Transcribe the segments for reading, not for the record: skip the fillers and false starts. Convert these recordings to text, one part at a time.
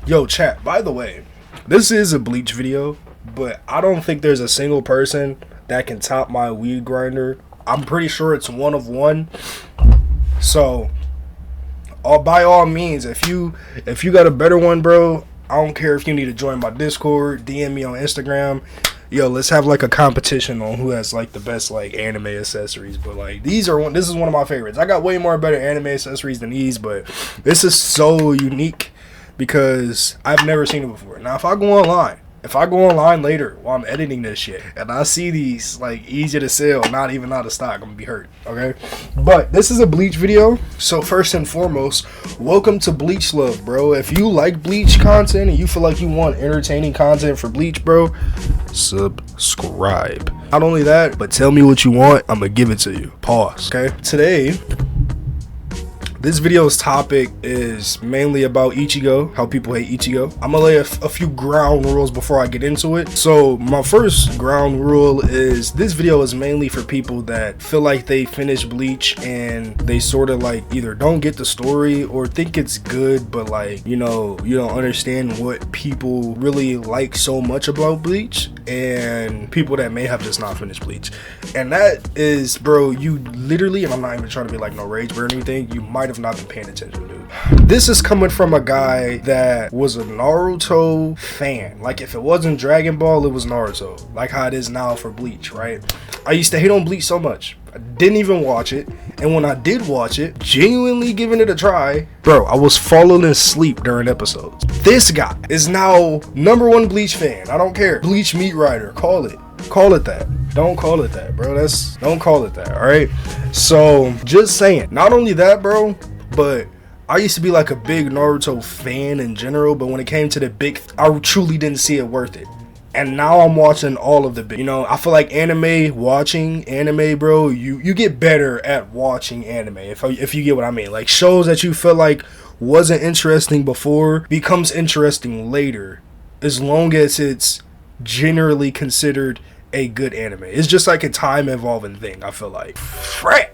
Yo, chat, by the way, this is a Bleach video, but I don't think there's a single person that can top my weed grinder. I'm pretty sure it's one of one. So, by all means, if you got a better one, bro, I don't care if you need to join my Discord, DM me on Instagram. Yo, let's have like a competition on who has like the best like anime accessories. But like this is one of my favorites. I got way more better anime accessories than these, but this is so unique because I've never seen it before. Now if I go online later while I'm editing this shit and I see these like easy to sell, not even out of stock, I'm gonna be hurt. Okay, but this is a Bleach video, so first and foremost, welcome to Bleach Love, bro. If you like Bleach content and you feel like you want entertaining content for Bleach, bro, subscribe. Not only that, but tell me what you want, I'm gonna give it to you. Pause. Okay, today this video's topic is mainly about Ichigo, how people hate Ichigo. I'm gonna lay a few ground rules before I get into it. So my first ground rule is this video is mainly for people that feel like they finished Bleach and they sort of like either don't get the story or think it's good, but like, you know, you don't understand what people really like so much about Bleach, and people that may have just not finished Bleach. And that is, bro, you literally, and I'm not even trying to be like no rage or anything, you might have not been paying attention, dude. This is coming from a guy that was a Naruto fan. Like if it wasn't Dragon Ball, it was Naruto, like how it is now for Bleach, right? I used to hate on Bleach so much, I didn't even watch it, and when I did watch it, genuinely giving it a try, bro, I was falling asleep during episodes. This guy is now #1 Bleach fan. I don't care, Bleach meat rider, call it that. Don't call it that, bro. Don't call it that, all right? So just saying, not only that, bro, but I used to be like a big Naruto fan in general, but when it came to the big, I truly didn't see it worth it. And now I'm watching all of the big, you know, I feel like watching anime, bro, you get better at watching anime, if you get what I mean. Like shows that you feel like wasn't interesting before becomes interesting later, as long as it's generally considered a good anime. It's just like a time evolving thing, I feel like. Frick!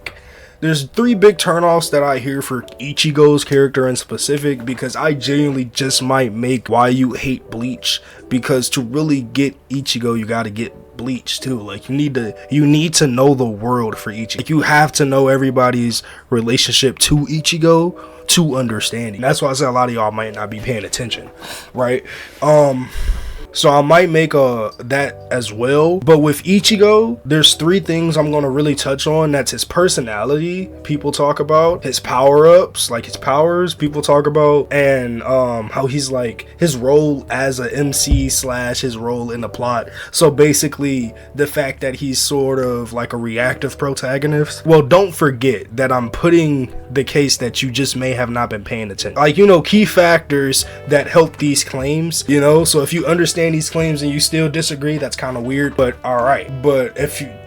There's 3 big turnoffs that I hear for Ichigo's character in specific, because I genuinely just might make why you hate Bleach, because to really get Ichigo you gotta get Bleach too. Like you need to know the world for Ichigo. Like you have to know everybody's relationship to Ichigo to understand it. That's why I say a lot of y'all might not be paying attention, right? So I might make that as well. But with Ichigo, there's 3 things I'm gonna really touch on. That's his personality, people talk about, his power-ups, like his powers, people talk about, and how he's like his role as a MC / his role in the plot. So basically the fact that he's sort of like a reactive protagonist. Well, don't forget that I'm putting the case that you just may have not been paying attention. Like, you know, key factors that help these claims, you know. So if you understand these claims and you still disagree, that's kind of weird, but all right. But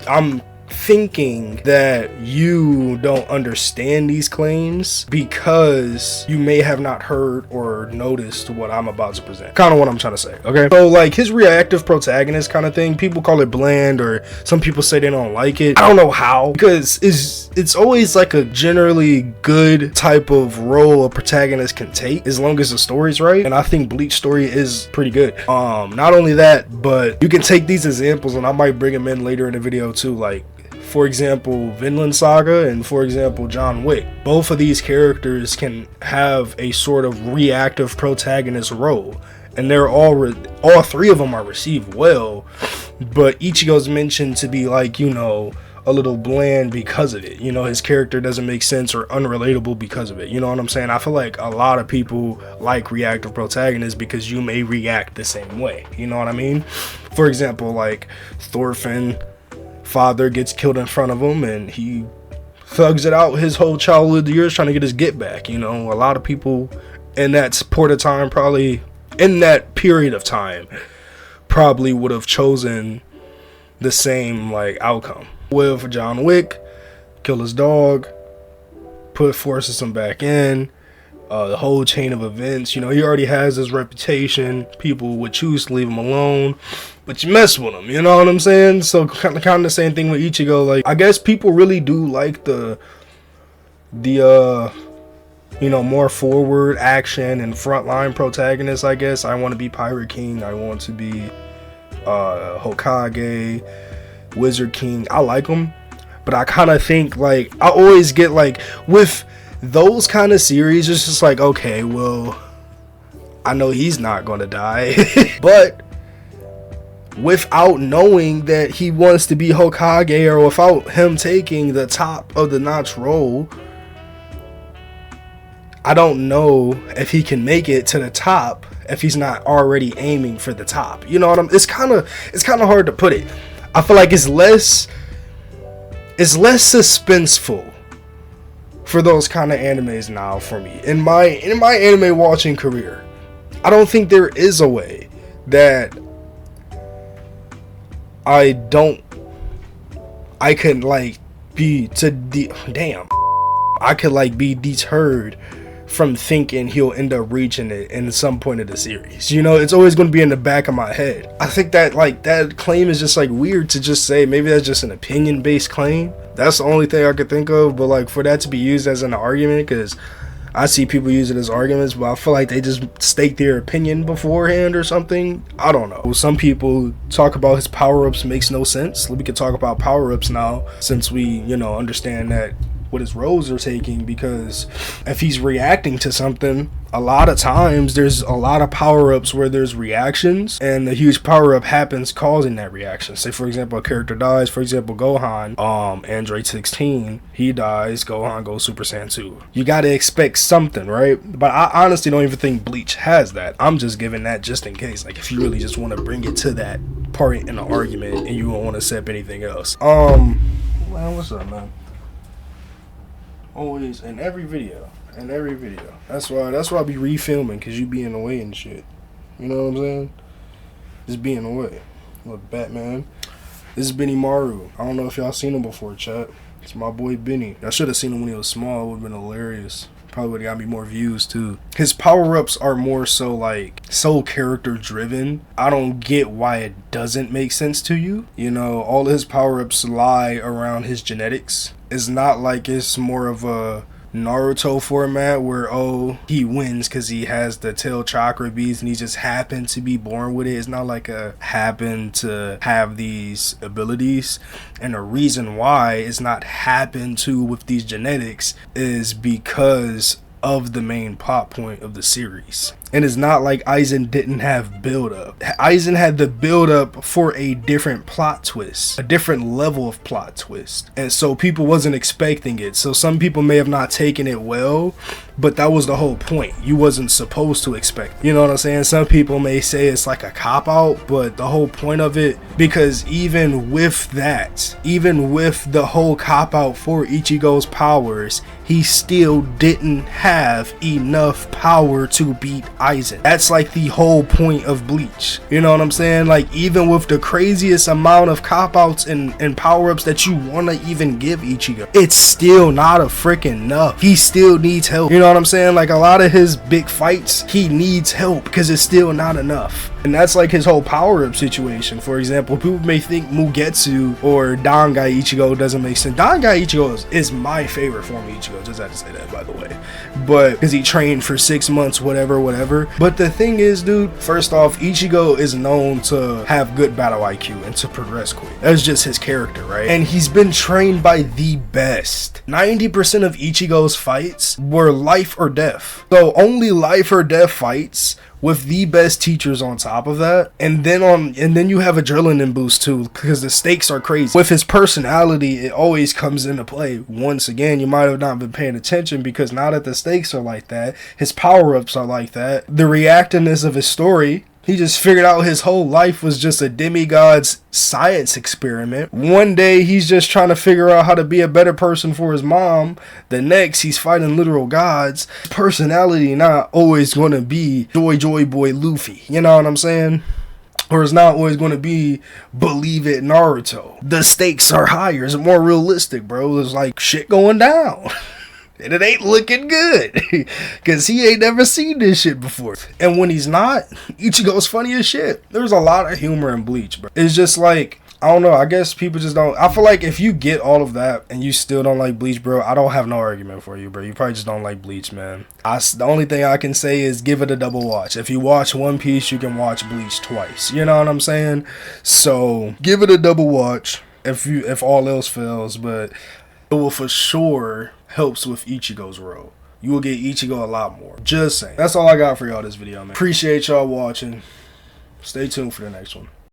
I'm thinking that you don't understand these claims because you may have not heard or noticed what I'm about to present. Kind of what I'm trying to say, okay? So like his reactive protagonist kind of thing, people call it bland, or some people say they don't like it. I don't know how, because it's always like a generally good type of role a protagonist can take as long as the story's right, and I think Bleach story is pretty good. Not only that, but you can take these examples, and I might bring them in later in the video too, like for example Vinland Saga and for example John Wick. Both of these characters can have a sort of reactive protagonist role, and they're all 3 of them are received well, but Ichigo's mentioned to be like, you know, a little bland because of it. You know, his character doesn't make sense or unrelatable because of it. You know what I'm saying? I feel like a lot of people like reactive protagonists because you may react the same way. You know what I mean? For example, like Thorfinn, father gets killed in front of him and he thugs it out his whole childhood years trying to get his get back. You know, a lot of people in that period of time probably would have chosen the same like outcome. With John Wick, kill his dog, forces him back in, the whole chain of events. You know, he already has his reputation. People would choose to leave him alone, but you mess with him, you know what I'm saying? So kind of the same thing with Ichigo. Like, I guess people really do like the you know, more forward action and frontline protagonist, I guess. I want to be Pirate King. I want to be Hokage, Wizard King. I like them, but I kind of think, like, I always get, like, with those kind of series, it's just like, okay, well, I know he's not gonna die. But without knowing that he wants to be Hokage, or without him taking the top of the notch role, I don't know if he can make it to the top if he's not already aiming for the top. You know what I'm, it's kind of hard to put it. I feel like it's less suspenseful for those kind of animes now for me. In my anime watching career, I don't think there is a way that I could like be I could like be deterred from thinking he'll end up reaching it in some point of the series. You know, it's always going to be in the back of my head. I think that, like, that claim is just like weird to just say. Maybe that's just an opinion based claim. That's the only thing I could think of. But like, for that to be used as an argument, because I see people use it as arguments, but I feel like they just state their opinion beforehand or something. I don't know. Some people talk about his power-ups makes no sense. We could talk about power-ups now, since we, you know, understand that what his roles are taking, because if he's reacting to something, a lot of times there's a lot of power-ups where there's reactions, and the huge power-up happens causing that reaction. Say, for example, a character dies. For example, Gohan, Android 16, he dies, Gohan goes Super Saiyan 2. You gotta expect something, right? But I honestly don't even think Bleach has that. I'm just giving that just in case, like, if you really just want to bring it to that part in the argument and you don't want to set up anything else. Man, what's up, man? Always in every video. That's why I be refilming, because you be in the way and shit. You know what I'm saying? Just be in the way. Look, Batman. This is Benny Maru. I don't know if y'all seen him before, chat. It's my boy Benny. I should have seen him when he was small. It would have been hilarious. Probably would have got me more views too. His power-ups are more so like so character driven. I don't get why it doesn't make sense to you. You know, all of his power-ups lie around his genetics. It's not like it's more of a Naruto format where, oh, he wins because he has the tail chakra beads and he just happened to be born with it. It's not like a happen to have these abilities. And the reason why it's not happened to with these genetics is because of the main plot point of the series. And it's not like Aizen didn't have build up. Aizen had the build up for a different plot twist, a different level of plot twist. And so people wasn't expecting it. So some people may have not taken it well, but that was the whole point. You wasn't supposed to expect. You know what I'm saying? Some people may say it's like a cop out, but the whole point of it, because even with that, even with the whole cop out for Ichigo's powers, he still didn't have enough power to beat Aizen. That's like the whole point of Bleach. You know what I'm saying? Like, even with the craziest amount of cop-outs and power-ups that you want to even give Ichigo, it's still not a freaking enough. He still needs help. You know what I'm saying? Like, a lot of his big fights, he needs help because it's still not enough. And that's like his whole power-up situation. For example, people may think Mugetsu or Dangai Ichigo doesn't make sense. Dangai Ichigo is my favorite form of Ichigo. Just had to say that, by the way. But because he trained for 6 months, whatever. But the thing is, dude, first off, Ichigo is known to have good battle IQ and to progress quick. That's just his character, right? And he's been trained by the best. 90% of Ichigo's fights were life or death. So only life or death fights with the best teachers on top of that, and then you have adrenaline boost too, because the stakes are crazy. With his personality, it always comes into play. Once again, you might have not been paying attention, because now that the stakes are like that, his power-ups are like that, the reactiveness of his story, he just figured out his whole life was just a demigod's science experiment. One day he's just trying to figure out how to be a better person for his mom. The next he's fighting literal gods. His personality not always going to be Joy Boy Luffy. You know what I'm saying? Or it's not always going to be Believe It Naruto. The stakes are higher. It's more realistic, bro. It's like shit going down. And it ain't looking good, because he ain't never seen this shit before. And when he's not, Ichigo's funny as shit. There's a lot of humor in Bleach, bro. It's just like, I don't know. I guess people just don't. I feel like if you get all of that and you still don't like Bleach, bro, I don't have no argument for you, bro. You probably just don't like Bleach, man. The only thing I can say is give it a double watch. If you watch One Piece, you can watch Bleach twice. You know what I'm saying? So give it a double watch if all else fails, but it will for sure helps with Ichigo's role. You will get Ichigo a lot more. Just saying. That's all I got for y'all this video, man. Appreciate y'all watching. Stay tuned for the next one.